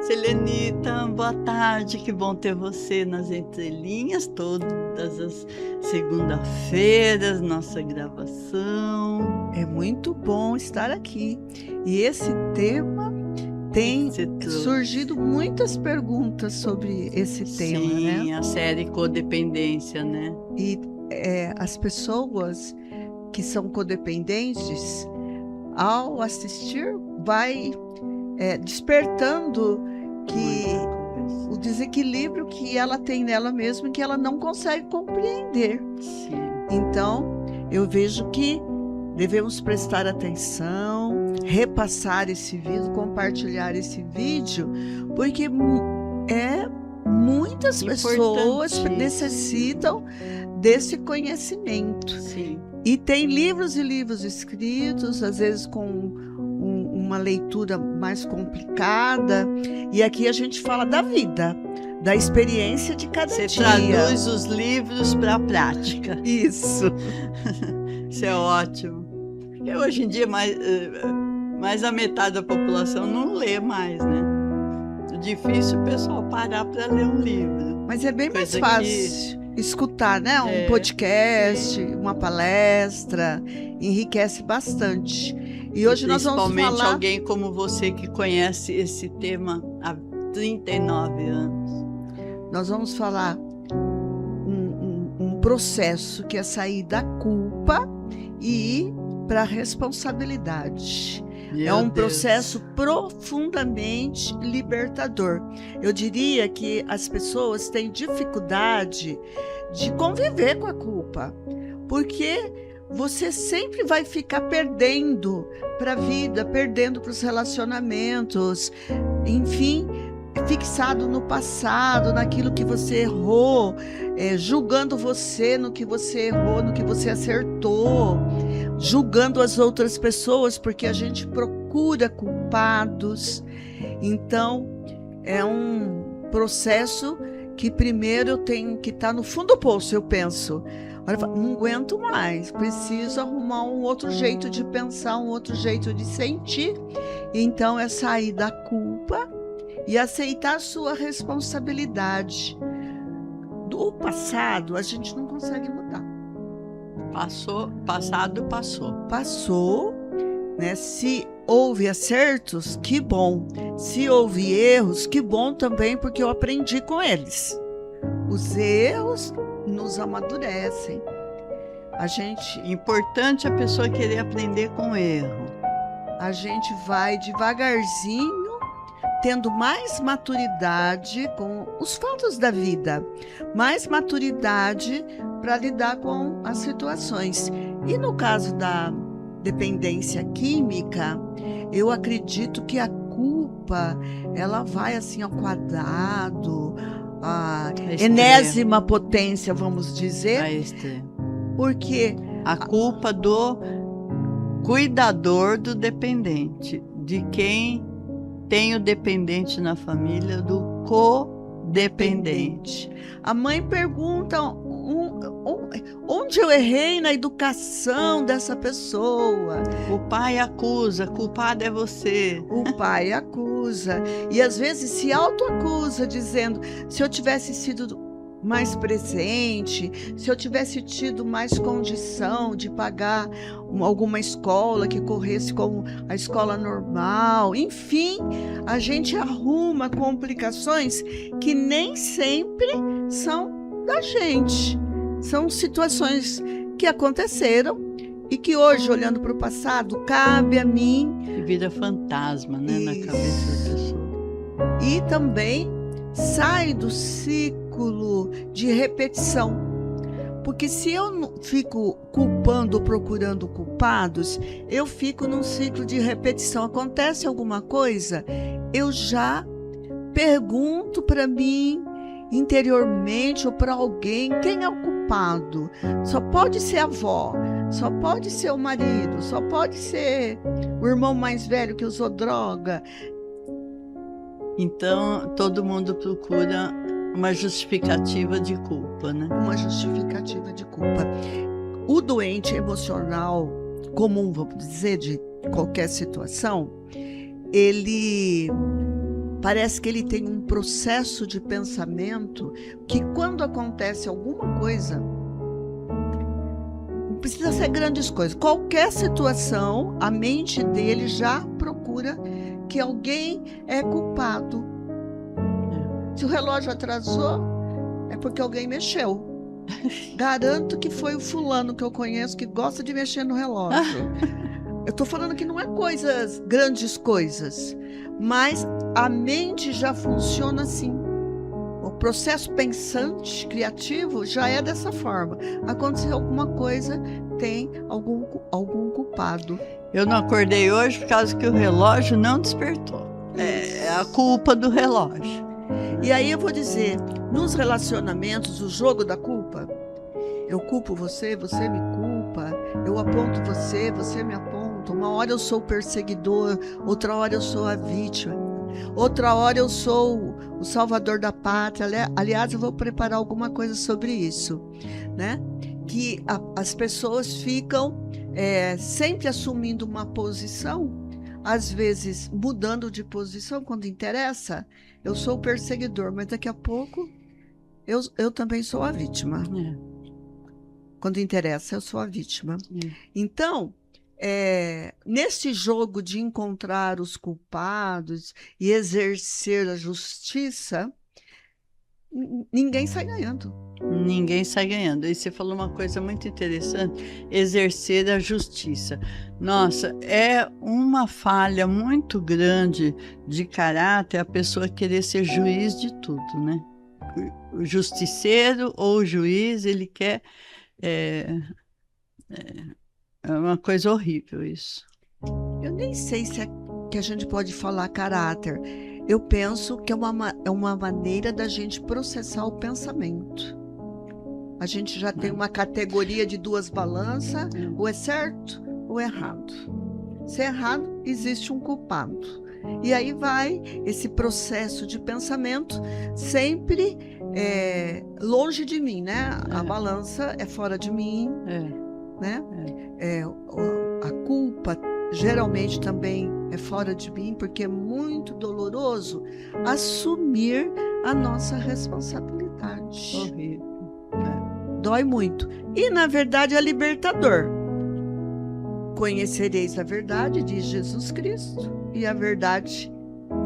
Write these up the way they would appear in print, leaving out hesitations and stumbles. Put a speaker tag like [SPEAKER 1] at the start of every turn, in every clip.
[SPEAKER 1] Selenita, boa tarde, que bom ter você nas entrelinhas, todas as segunda-feiras, nossa gravação.
[SPEAKER 2] É muito bom estar aqui. E esse tema tem surgido muitas perguntas sobre esse tema, né?
[SPEAKER 1] Sim, a série Codependência, né?
[SPEAKER 2] E as pessoas que são codependentes, ao assistir, vai despertando o desequilíbrio que ela tem nela mesma e que ela não consegue compreender.
[SPEAKER 1] Sim.
[SPEAKER 2] Então, eu vejo que devemos prestar atenção, repassar esse vídeo, compartilhar esse vídeo, porque muitas pessoas necessitam desse conhecimento.
[SPEAKER 1] Sim.
[SPEAKER 2] E tem livros e livros escritos, às vezes com uma leitura mais complicada, e aqui a gente fala da vida, da experiência de cada dia.
[SPEAKER 1] Você traduz os livros para a prática.
[SPEAKER 2] Isso.
[SPEAKER 1] Isso é ótimo. Porque hoje em dia mais a metade da população não lê mais, né? É difícil o pessoal parar para ler um livro.
[SPEAKER 2] Mas é bem mais fácil escutar, né? Um podcast, uma palestra, enriquece bastante. E hoje nós vamos falar...
[SPEAKER 1] Principalmente alguém como você que conhece esse tema há 39 anos.
[SPEAKER 2] Nós vamos falar um processo que é sair da culpa e ir para a responsabilidade. É um processo profundamente libertador. Eu diria que as pessoas têm dificuldade de conviver com a culpa, porque você sempre vai ficar perdendo para a vida, perdendo para os relacionamentos, enfim, fixado no passado, naquilo que você errou, julgando você no que você errou, no que você acertou, julgando as outras pessoas, porque a gente procura culpados. Então, é um processo que primeiro eu tenho que estar no fundo do poço, eu penso. Olha, não aguento mais, preciso arrumar um outro jeito de pensar, um outro jeito de sentir. Então, é sair da culpa e aceitar a sua responsabilidade. Do passado, a gente não consegue mudar.
[SPEAKER 1] Passado passou.
[SPEAKER 2] Passou, né? Se houve acertos, que bom. Se houve erros, que bom também, porque eu aprendi com eles. Os erros nos amadurecem.
[SPEAKER 1] Importante a pessoa querer aprender com o erro.
[SPEAKER 2] A gente vai devagarzinho tendo mais maturidade com os fatos da vida, mais maturidade para lidar com as situações. E no caso da dependência química, eu acredito que a culpa, ela vai assim ao quadrado, a enésima potência, vamos dizer, porque
[SPEAKER 1] a culpa do cuidador do dependente, de quem tem o dependente na família, do codependente.
[SPEAKER 2] A mãe pergunta onde eu errei na educação dessa pessoa.
[SPEAKER 1] O pai acusa, culpado é você.
[SPEAKER 2] O pai acusa. E às vezes se autoacusa, dizendo, se eu tivesse sido mais presente, se eu tivesse tido mais condição de pagar alguma escola que corresse como a escola normal, enfim, a gente arruma complicações que nem sempre são da gente, são situações que aconteceram e que hoje, olhando para o passado, cabe a mim.
[SPEAKER 1] Que vira fantasma, né, na cabeça da pessoa.
[SPEAKER 2] E também sai do ciclo de repetição, porque se eu não fico culpando, procurando culpados, eu fico num ciclo de repetição. Acontece alguma coisa, eu já pergunto para mim interiormente ou para alguém quem é o culpado. Só pode ser a avó, só pode ser o marido, só pode ser o irmão mais velho que usou droga.
[SPEAKER 1] Então, todo mundo procura uma justificativa de culpa, né?
[SPEAKER 2] Uma justificativa de culpa. O doente emocional comum, vamos dizer, de qualquer situação, ele parece que ele tem um processo de pensamento que quando acontece alguma coisa, não precisa ser grandes coisas, qualquer situação, a mente dele já procura que alguém é culpado. Se o relógio atrasou, é porque alguém mexeu. Garanto que foi o fulano que eu conheço que gosta de mexer no relógio. Eu estou falando que não é grandes coisas, mas a mente já funciona assim. O processo pensante, criativo, já é dessa forma. Aconteceu alguma coisa, tem algum culpado.
[SPEAKER 1] Eu não acordei hoje por causa que o relógio não despertou. É a culpa do relógio.
[SPEAKER 2] E aí eu vou dizer, nos relacionamentos, o jogo da culpa, eu culpo você, você me culpa, eu aponto você, você me aponta. Uma hora eu sou o perseguidor, outra hora eu sou a vítima, outra hora eu sou o salvador da pátria. Aliás, eu vou preparar alguma coisa sobre isso, né? Que as pessoas ficam sempre assumindo uma posição, às vezes mudando de posição quando interessa. Eu sou o perseguidor, mas daqui a pouco eu também sou a vítima. Quando interessa, eu sou a vítima. Então, nesse jogo de encontrar os culpados e exercer a justiça, ninguém sai ganhando.
[SPEAKER 1] Ninguém sai ganhando. E você falou uma coisa muito interessante, exercer a justiça. Nossa, é uma falha muito grande de caráter a pessoa querer ser juiz de tudo, né? O justiceiro ou o juiz, ele quer... É uma coisa horrível isso.
[SPEAKER 2] Eu nem sei se que a gente pode falar caráter. Eu penso que é uma maneira da gente processar o pensamento. A gente já tem uma categoria de duas balanças, ou é certo ou é errado. Se é errado, existe um culpado. E aí vai esse processo de pensamento sempre longe de mim, né? A balança é fora de mim, né? A culpa geralmente também é fora de mim, porque é muito doloroso assumir a nossa responsabilidade.
[SPEAKER 1] Horrível.
[SPEAKER 2] Dói muito. E, na verdade, é libertador. Conhecereis a verdade, diz Jesus Cristo, e a verdade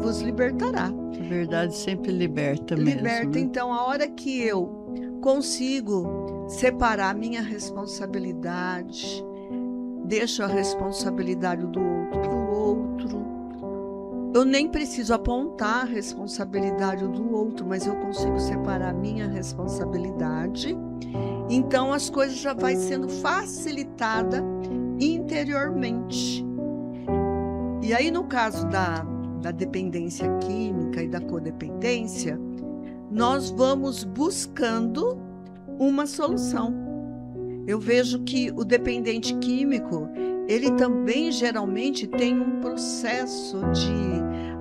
[SPEAKER 2] vos libertará.
[SPEAKER 1] A verdade sempre liberta mesmo.
[SPEAKER 2] Liberta.
[SPEAKER 1] Né?
[SPEAKER 2] Então, a hora que eu consigo separar a minha responsabilidade, deixo a responsabilidade do outro para o outro. Eu nem preciso apontar a responsabilidade do outro, mas eu consigo separar a minha responsabilidade. Então, as coisas já vai sendo facilitada interiormente. E aí, no caso da dependência química e da codependência, nós vamos buscando uma solução. Eu vejo que o dependente químico, ele também geralmente tem um processo de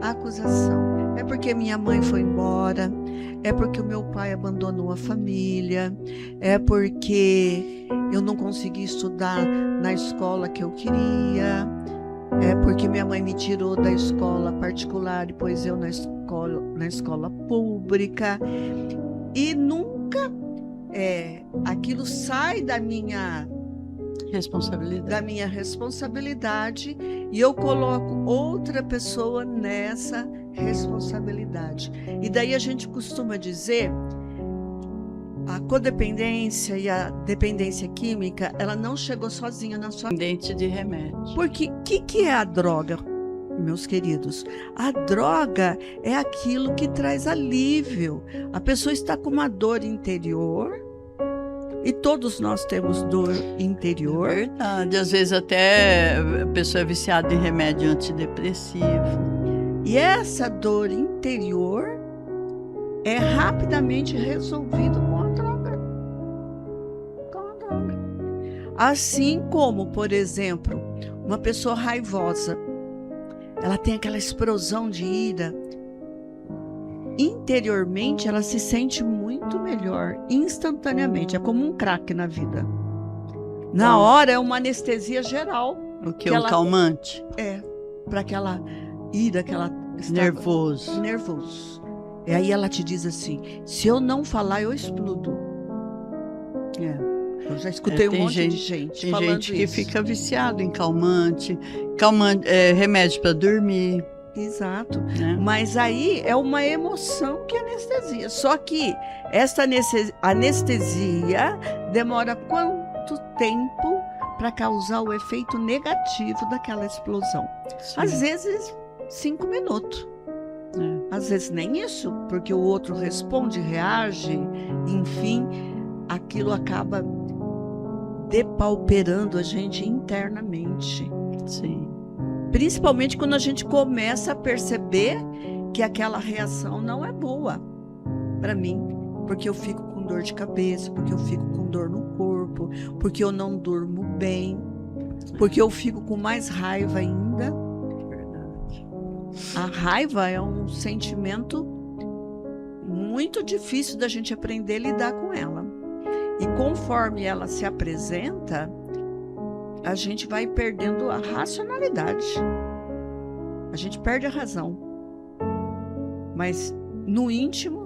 [SPEAKER 2] acusação. É porque minha mãe foi embora, é porque o meu pai abandonou a família, é porque eu não consegui estudar na escola que eu queria, é porque minha mãe me tirou da escola particular e pôs eu na escola pública. E nunca aquilo sai da minha responsabilidade e eu coloco outra pessoa nessa responsabilidade. E daí a gente costuma dizer, a codependência e a dependência química, ela não chegou sozinha na sua vida.
[SPEAKER 1] Dependente de remédio.
[SPEAKER 2] Porque o que é a droga, meus queridos? A droga é aquilo que traz alívio. A pessoa está com uma dor interior, e todos nós temos dor interior.
[SPEAKER 1] É verdade. Às vezes até a pessoa é viciada em remédio antidepressivo.
[SPEAKER 2] E essa dor interior é rapidamente resolvida com a droga. Assim como, por exemplo, uma pessoa raivosa, ela tem aquela explosão de ira. Interiormente, ela se sente muito melhor, instantaneamente. É como um crack na vida. Na hora, é uma anestesia geral.
[SPEAKER 1] O que é um calmante?
[SPEAKER 2] Para aquela ira que ela
[SPEAKER 1] nervoso.
[SPEAKER 2] Nervoso. E aí ela te diz assim: se eu não falar, eu explodo. Eu já escutei um monte de gente falando isso.
[SPEAKER 1] Tem gente que fica viciado em calmante, remédio para dormir.
[SPEAKER 2] Exato. Mas aí é uma emoção que anestesia. Só que essa anestesia demora quanto tempo para causar o efeito negativo daquela explosão? Sim. Às vezes 5 minutos. Às vezes nem isso, porque o outro responde, reage, enfim, aquilo acaba depauperando a gente internamente.
[SPEAKER 1] Sim.
[SPEAKER 2] Principalmente quando a gente começa a perceber que aquela reação não é boa para mim, porque eu fico com dor de cabeça, porque eu fico com dor no corpo, porque eu não durmo bem, porque eu fico com mais raiva ainda.
[SPEAKER 1] Verdade.
[SPEAKER 2] A raiva é um sentimento muito difícil da gente aprender a lidar com ela. E conforme ela se apresenta, a gente vai perdendo a racionalidade. A gente perde a razão. Mas no íntimo,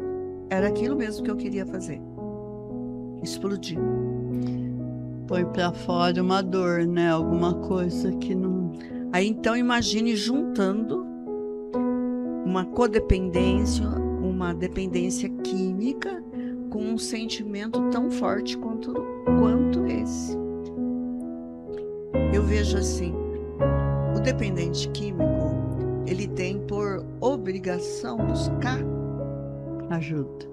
[SPEAKER 2] era aquilo mesmo que eu queria fazer. Explodir.
[SPEAKER 1] Põe para fora uma dor, né? Alguma coisa que não...
[SPEAKER 2] Aí então imagine juntando uma codependência, uma dependência química com um sentimento tão forte quanto esse. Eu vejo assim, o dependente químico, ele tem por obrigação buscar
[SPEAKER 1] ajuda.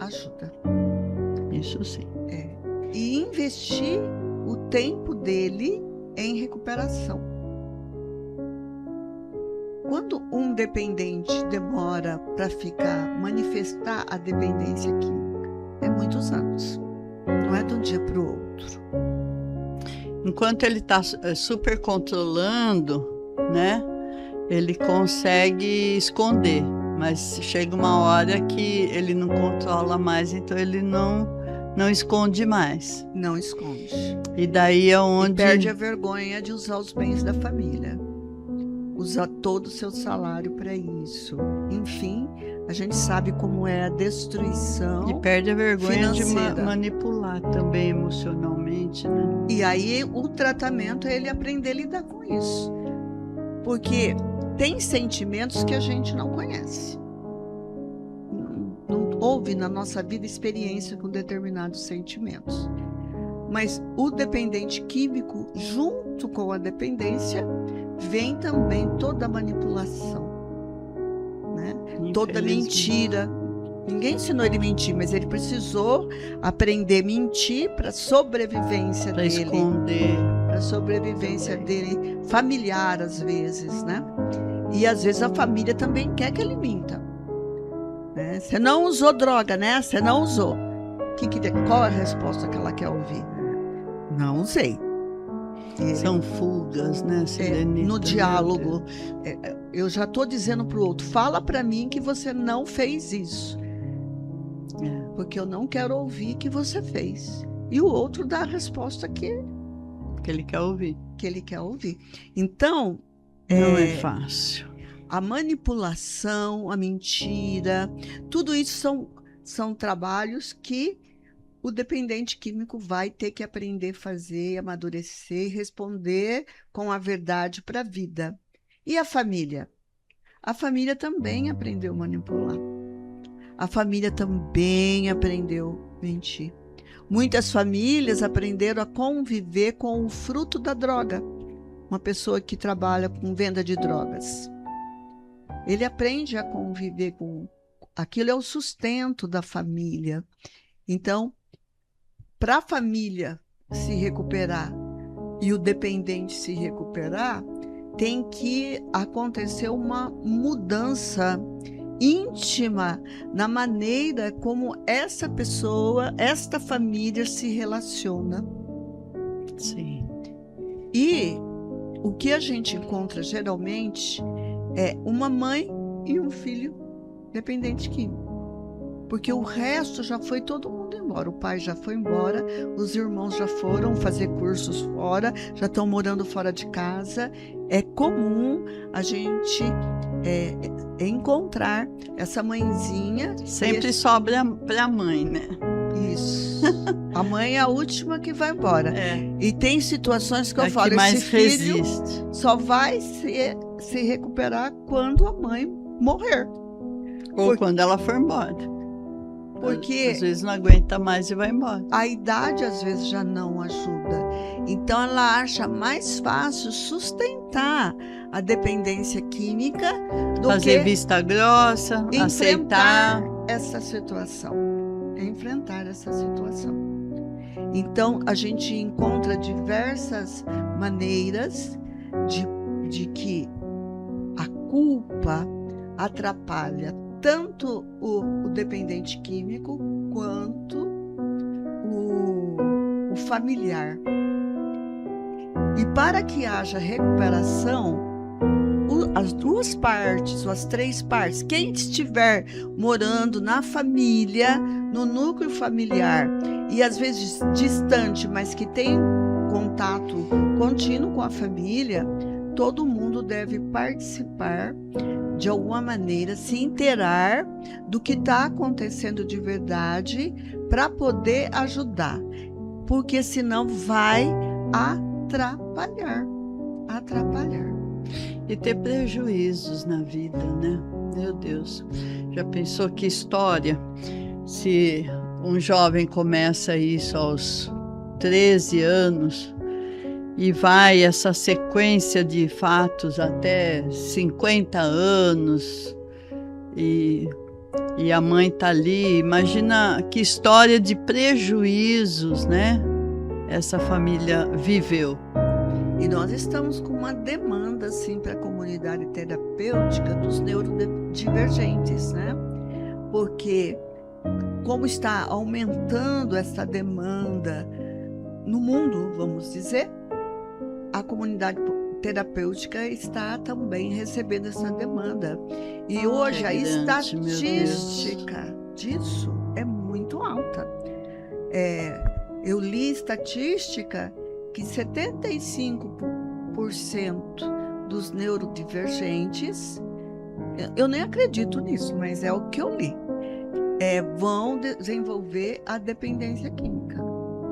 [SPEAKER 1] Isso sim.
[SPEAKER 2] E investir o tempo dele em recuperação. Quando um dependente demora para manifestar a dependência química, é muitos anos. Não é de um dia para o outro.
[SPEAKER 1] Enquanto ele está super controlando, né? Ele consegue esconder, mas chega uma hora que ele não controla mais, então ele não esconde mais.
[SPEAKER 2] Não esconde.
[SPEAKER 1] E daí é onde...
[SPEAKER 2] E perde a vergonha de usar os bens da família. Usa todo o seu salário para isso. Enfim, a gente sabe como é a destruição.
[SPEAKER 1] E perde a vergonha
[SPEAKER 2] financeira.
[SPEAKER 1] De manipular também emocionalmente, né?
[SPEAKER 2] E aí o tratamento é ele aprender a lidar com isso. Porque tem sentimentos que a gente não conhece. Não houve na nossa vida experiência com determinados sentimentos. Mas o dependente químico, junto com a dependência, vem também toda a manipulação, né? Toda mentira. Ninguém ensinou ele a mentir, mas ele precisou aprender a mentir para a sobrevivência dele.
[SPEAKER 1] Para esconder.
[SPEAKER 2] Para a sobrevivência dele, familiar às vezes, né? E às vezes a família também quer que ele minta. Né? Você não usou droga, né? Você não usou. Qual é a resposta que ela quer ouvir? Não usei.
[SPEAKER 1] São fugas, né?
[SPEAKER 2] No diálogo. Eu já estou dizendo para o outro, fala para mim que você não fez isso. Porque eu não quero ouvir que você fez. E o outro dá a resposta que
[SPEAKER 1] ele quer ouvir.
[SPEAKER 2] Então,
[SPEAKER 1] não é fácil.
[SPEAKER 2] A manipulação, a mentira, tudo isso são trabalhos que o dependente químico vai ter que aprender a fazer, amadurecer e responder com a verdade para a vida. E a família? A família também aprendeu a manipular. A família também aprendeu a mentir. Muitas famílias aprenderam a conviver com o fruto da droga. Uma pessoa que trabalha com venda de drogas. Ele aprende a conviver com... Aquilo é o sustento da família. Então, para a família se recuperar e o dependente se recuperar, tem que acontecer uma mudança íntima na maneira como essa pessoa, esta família se relaciona.
[SPEAKER 1] Sim.
[SPEAKER 2] E o que a gente encontra geralmente é uma mãe e um filho dependente químico. Porque o resto já foi todo mundo embora. O pai já foi embora, os irmãos já foram fazer cursos fora, já estão morando fora de casa. É comum a gente encontrar essa mãezinha.
[SPEAKER 1] Sempre sobra para a mãe, né?
[SPEAKER 2] Isso. A mãe é a última que vai embora. E tem situações que eu falo,
[SPEAKER 1] que mais
[SPEAKER 2] esse filho
[SPEAKER 1] resiste.
[SPEAKER 2] só vai se recuperar quando a mãe morrer.
[SPEAKER 1] Ou quando ela for embora.
[SPEAKER 2] Porque
[SPEAKER 1] às vezes não aguenta mais e vai embora.
[SPEAKER 2] A idade às vezes já não ajuda. Então ela acha mais fácil sustentar a dependência química do
[SPEAKER 1] fazer
[SPEAKER 2] que
[SPEAKER 1] vista grossa, aceitar
[SPEAKER 2] essa situação. Enfrentar essa situação. Então a gente encontra diversas maneiras de que a culpa atrapalha tanto o dependente químico quanto o familiar. E para que haja recuperação, as duas partes, ou as três partes, quem estiver morando na família, no núcleo familiar, e às vezes distante, mas que tem contato contínuo com a família, todo mundo deve participar de alguma maneira, se inteirar do que está acontecendo de verdade para poder ajudar, porque senão vai atrapalhar.
[SPEAKER 1] E ter prejuízos na vida, né? Meu Deus, já pensou que história? Se um jovem começa isso aos 13 anos e vai essa sequência de fatos até 50 anos e a mãe tá ali, imagina que história de prejuízos, né? Essa família viveu.
[SPEAKER 2] E nós estamos com uma demanda assim para a comunidade terapêutica dos neurodivergentes, né? Porque como está aumentando essa demanda no mundo, vamos dizer, a comunidade terapêutica está também recebendo essa demanda. E hoje a estatística disso é muito alta. Eu li estatística que 75% dos neurodivergentes, eu nem acredito nisso, mas é o que eu li, vão desenvolver a dependência química.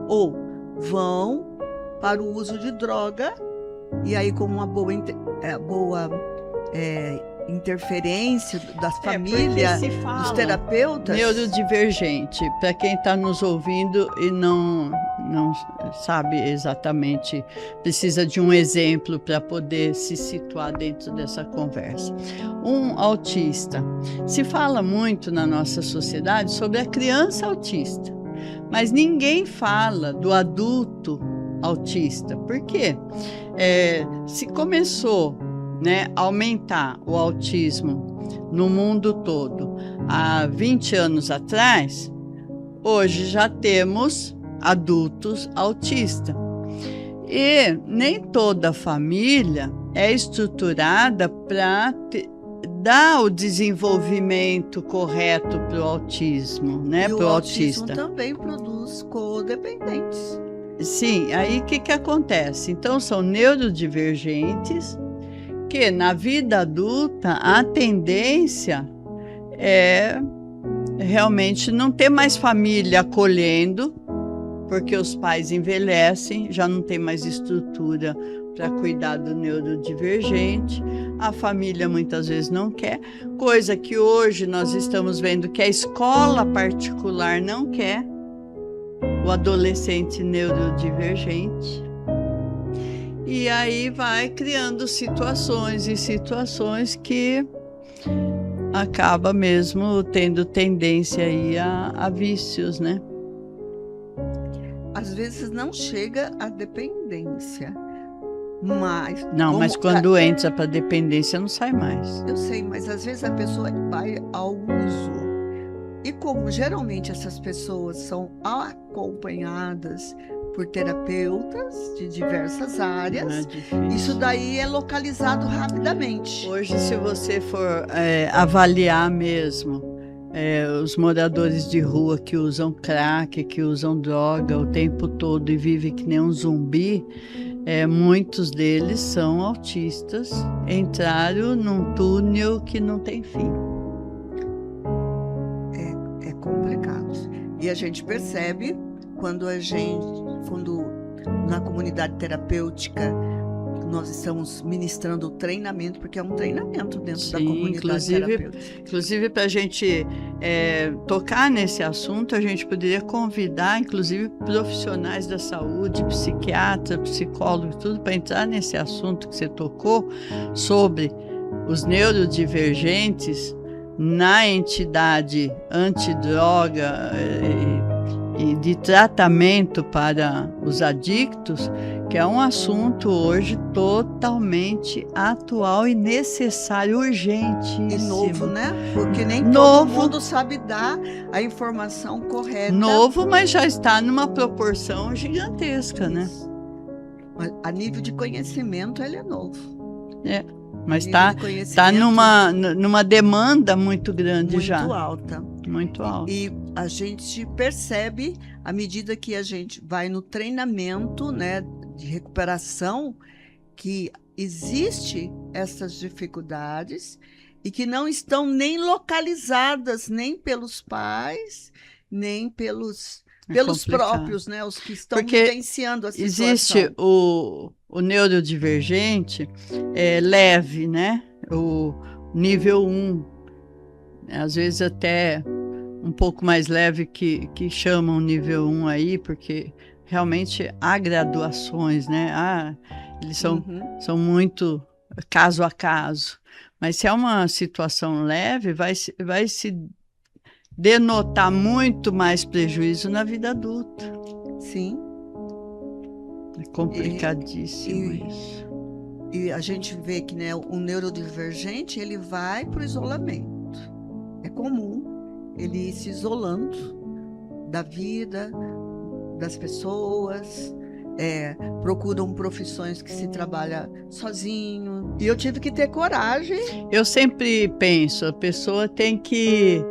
[SPEAKER 2] Ou vão para o uso de droga, e aí com uma boa interferência da família, dos terapeutas.
[SPEAKER 1] Neurodivergente, para quem está nos ouvindo e não sabe exatamente, precisa de um exemplo para poder se situar dentro dessa conversa. Um autista. Se fala muito na nossa sociedade sobre a criança autista, mas ninguém fala do adulto autista. Por quê? Se começou, né, a aumentar o autismo no mundo todo há 20 anos atrás, hoje já temos adultos autistas. E nem toda família é estruturada para dar o desenvolvimento correto para o autismo, né?
[SPEAKER 2] E o autismo também produz codependentes.
[SPEAKER 1] Sim, aí o que acontece? Então são neurodivergentes que na vida adulta a tendência é realmente não ter mais família acolhendo, porque os pais envelhecem, já não tem mais estrutura para cuidar do neurodivergente, a família muitas vezes não quer, coisa que hoje nós estamos vendo que a escola particular não quer, o adolescente neurodivergente. E aí vai criando situações e situações que acaba mesmo tendo tendência aí a vícios, né?
[SPEAKER 2] Às vezes não chega à dependência, mas...
[SPEAKER 1] Não, mas quando entra para dependência não sai mais.
[SPEAKER 2] Eu sei, mas às vezes a pessoa vai ao uso. E como geralmente essas pessoas são acompanhadas por terapeutas de diversas áreas, isso daí é localizado rapidamente.
[SPEAKER 1] Hoje, se você for avaliar mesmo os moradores de rua que usam crack, que usam droga o tempo todo e vivem que nem um zumbi, muitos deles são autistas, entraram num túnel que não tem fim.
[SPEAKER 2] É complicado. E a gente percebe quando na comunidade terapêutica nós estamos ministrando o treinamento, porque é um treinamento dentro da comunidade terapêutica.
[SPEAKER 1] Inclusive, para a gente tocar nesse assunto, a gente poderia convidar, inclusive, profissionais da saúde, psiquiatra, psicólogo, tudo, para entrar nesse assunto que você tocou, sobre os neurodivergentes na entidade antidroga e de tratamento para os adictos, que é um assunto hoje totalmente atual e necessário, urgentíssimo.
[SPEAKER 2] E novo, né? Porque nem todo mundo sabe dar a informação correta.
[SPEAKER 1] Novo, mas já está numa proporção gigantesca, né?
[SPEAKER 2] A nível de conhecimento, ele é novo.
[SPEAKER 1] Mas está numa demanda muito grande já.
[SPEAKER 2] Muito alta.
[SPEAKER 1] Muito alta.
[SPEAKER 2] E a gente percebe, à medida que a gente vai no treinamento, né, de recuperação, que existe essas dificuldades e que não estão nem localizadas nem pelos pais, nem pelos próprios, né, os que estão vivenciando a situação.
[SPEAKER 1] Existe o neurodivergente leve, né? O nível 1, às vezes até um pouco mais leve que chamam nível 1 aí, porque realmente há graduações, né? Eles são muito caso a caso. Mas se é uma situação leve, vai se denotar muito mais prejuízo na vida adulta.
[SPEAKER 2] Sim.
[SPEAKER 1] É complicadíssimo isso.
[SPEAKER 2] E a gente vê que, né, o neurodivergente, ele vai para o isolamento. É comum ele ir se isolando da vida, das pessoas, procuram profissões que se trabalha sozinho. E eu tive que ter coragem.
[SPEAKER 1] Eu sempre penso, a pessoa tem que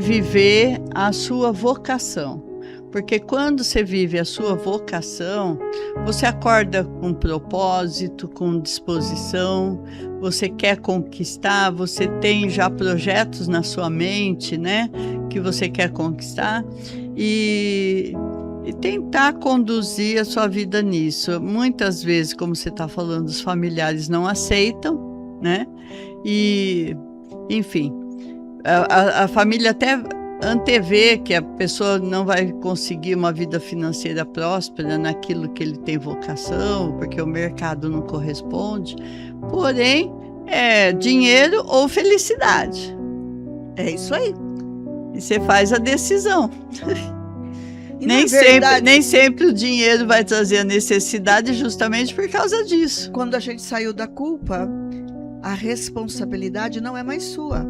[SPEAKER 1] viver a sua vocação. Porque quando você vive a sua vocação, você acorda com propósito, com disposição, você quer conquistar, você tem já projetos na sua mente, né, que você quer conquistar, e tentar conduzir a sua vida nisso. Muitas vezes, como você está falando, os familiares não aceitam, né, e, enfim, a família até antevê que a pessoa não vai conseguir uma vida financeira próspera naquilo que ele tem vocação, porque o mercado não corresponde. Porém, é dinheiro ou felicidade.
[SPEAKER 2] É isso aí.
[SPEAKER 1] E você faz a decisão.
[SPEAKER 2] E
[SPEAKER 1] nem sempre o dinheiro vai trazer a necessidade justamente por causa disso.
[SPEAKER 2] Quando a gente saiu da culpa, a responsabilidade não é mais sua.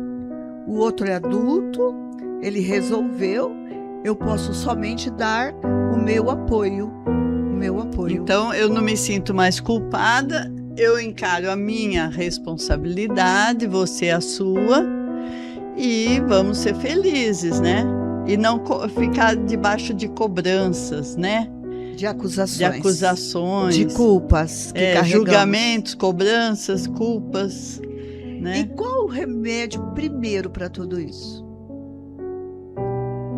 [SPEAKER 2] O outro é adulto, ele resolveu, eu posso somente dar o meu apoio.
[SPEAKER 1] Então, eu não me sinto mais culpada, eu encaro a minha responsabilidade, você a sua, e vamos ser felizes, né? E não ficar debaixo de cobranças, né?
[SPEAKER 2] De acusações.
[SPEAKER 1] De
[SPEAKER 2] culpas que carregamos.
[SPEAKER 1] Julgamentos, cobranças, culpas, né?
[SPEAKER 2] E qual o remédio primeiro para tudo isso?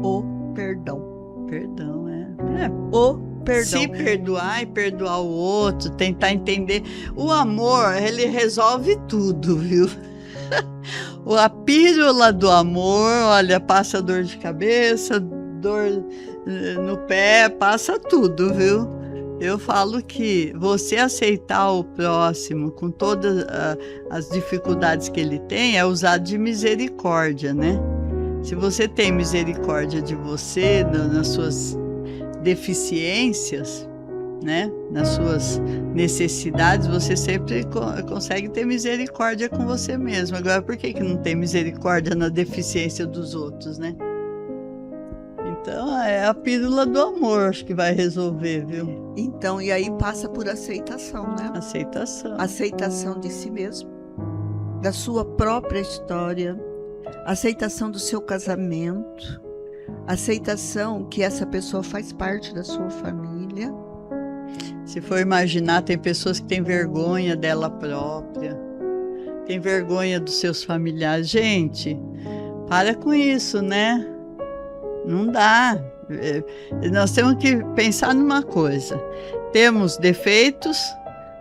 [SPEAKER 2] O perdão.
[SPEAKER 1] Perdão,
[SPEAKER 2] O perdão.
[SPEAKER 1] Se perdoar e perdoar o outro, tentar entender. O amor, ele resolve tudo, viu? A pílula do amor, olha, passa dor de cabeça, dor no pé, passa tudo, viu? Eu falo que você aceitar o próximo com todas as dificuldades que ele tem é usar de misericórdia, né? Se você tem misericórdia de você, nas suas deficiências, né, nas suas necessidades, você sempre consegue ter misericórdia com você mesmo. Agora, por que não tem misericórdia na deficiência dos outros, né? Então, é a pílula do amor, acho que vai resolver, viu?
[SPEAKER 2] Então, e aí passa por aceitação, né?
[SPEAKER 1] Aceitação.
[SPEAKER 2] Aceitação de si mesmo, da sua própria história, aceitação do seu casamento, aceitação que essa pessoa faz parte da sua família.
[SPEAKER 1] Se for imaginar, tem pessoas que têm vergonha dela própria, tem vergonha dos seus familiares. Gente, para com isso, né? Não dá. Nós temos que pensar numa coisa. Temos defeitos,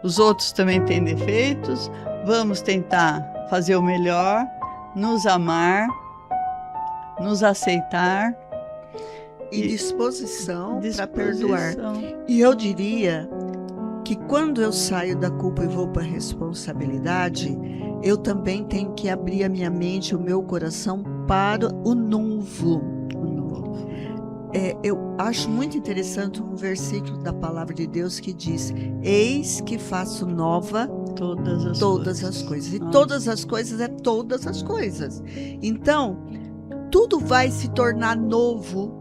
[SPEAKER 1] os outros também têm defeitos. Vamos tentar fazer o melhor, nos amar, nos aceitar.
[SPEAKER 2] E disposição para perdoar. E eu diria que quando eu saio da culpa e vou para a responsabilidade, eu também tenho que abrir a minha mente, o meu coração para o novo. Eu acho muito interessante um versículo da palavra de Deus que diz: eis que faço nova todas as coisas. E todas as coisas é todas as coisas. Então, tudo vai se tornar novo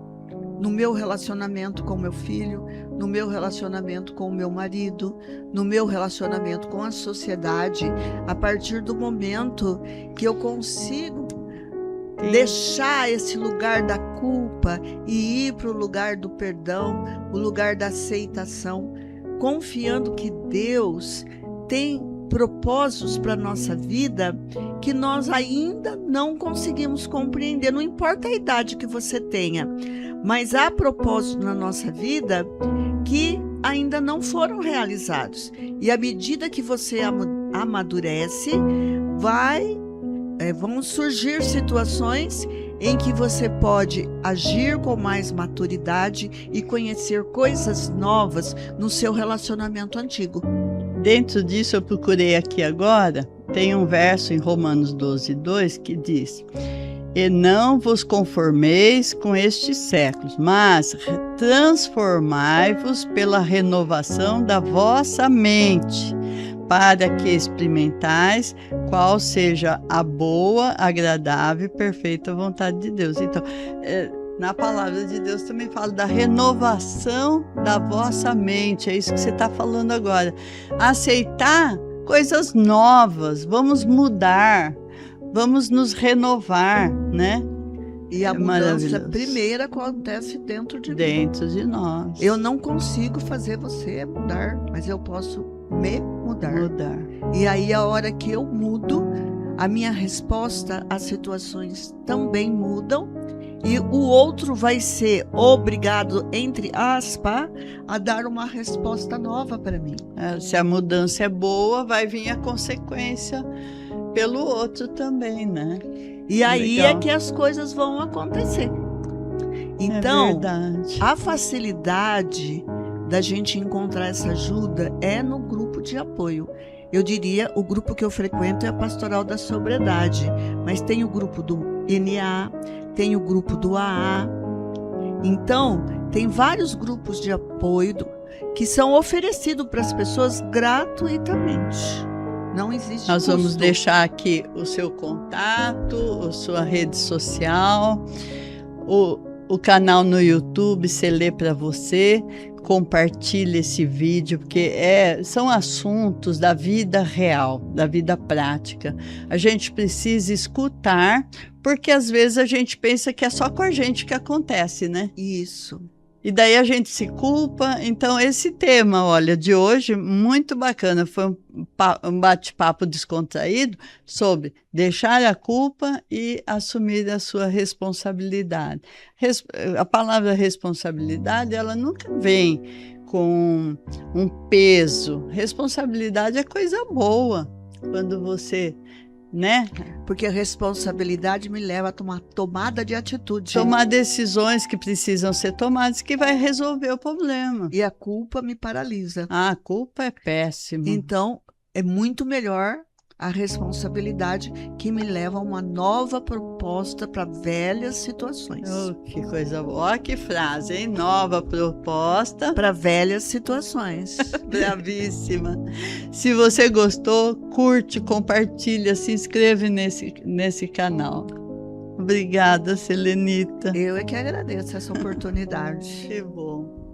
[SPEAKER 2] no meu relacionamento com meu filho, no meu relacionamento com o meu marido, no meu relacionamento com a sociedade, a partir do momento que eu consigo deixar esse lugar da culpa e ir para o lugar do perdão, o lugar da aceitação, confiando que Deus tem propósitos para a nossa vida que nós ainda não conseguimos compreender. Não importa a idade que você tenha, mas há propósitos na nossa vida que ainda não foram realizados. E à medida que você amadurece, vão surgir situações em que você pode agir com mais maturidade e conhecer coisas novas no seu relacionamento antigo.
[SPEAKER 1] Dentro disso, eu procurei aqui agora, tem um verso em Romanos 12:2 que diz: e não vos conformeis com estes séculos, mas transformai-vos pela renovação da vossa mente, para que experimentais qual seja a boa, agradável e perfeita vontade de Deus. Então, na palavra de Deus também fala da renovação da vossa mente. É isso que você está falando agora. Aceitar coisas novas, vamos mudar, vamos nos renovar, né?
[SPEAKER 2] E a mudança primeiro acontece dentro de
[SPEAKER 1] nós.
[SPEAKER 2] Eu não consigo fazer você mudar, mas eu posso me mudar. E aí, a hora que eu mudo, a minha resposta às situações também mudam. E o outro vai ser obrigado, entre aspas, a dar uma resposta nova para mim.
[SPEAKER 1] Se a mudança é boa, vai vir a consequência pelo outro também, né?
[SPEAKER 2] E aí é que as coisas vão acontecer. Então, a facilidade da gente encontrar essa ajuda é no grupo de apoio. Eu diria, o grupo que eu frequento é a Pastoral da Sobriedade, mas tem o grupo do NA, tem o grupo do AA. Então, tem vários grupos de apoio que são oferecidos para as pessoas gratuitamente. Não existe
[SPEAKER 1] Nós
[SPEAKER 2] custo.
[SPEAKER 1] Vamos deixar aqui o seu contato, a sua rede social, o canal no YouTube, se lê para você. Compartilhe esse vídeo, porque são assuntos da vida real, da vida prática. A gente precisa escutar, porque às vezes a gente pensa que é só com a gente que acontece, né?
[SPEAKER 2] Isso.
[SPEAKER 1] E daí a gente se culpa. Então, esse tema, olha, de hoje, muito bacana. Foi um bate-papo descontraído sobre deixar a culpa e assumir a sua responsabilidade. A palavra responsabilidade, ela nunca vem com um peso. Responsabilidade é coisa boa. Quando você... né?
[SPEAKER 2] Porque a responsabilidade me leva a tomar tomada de atitude.
[SPEAKER 1] Tomar decisões que precisam ser tomadas, que vai resolver o problema.
[SPEAKER 2] E a culpa me paralisa.
[SPEAKER 1] A culpa é péssima.
[SPEAKER 2] Então, é muito melhor a responsabilidade que me leva a uma nova proposta para velhas situações.
[SPEAKER 1] Oh, que coisa boa. Olha que frase, hein? Nova proposta
[SPEAKER 2] para velhas situações.
[SPEAKER 1] Bravíssima. Se você gostou, curte, compartilha, se inscreve nesse canal. Obrigada, Selenita.
[SPEAKER 2] Eu é que agradeço essa oportunidade.
[SPEAKER 1] Que bom.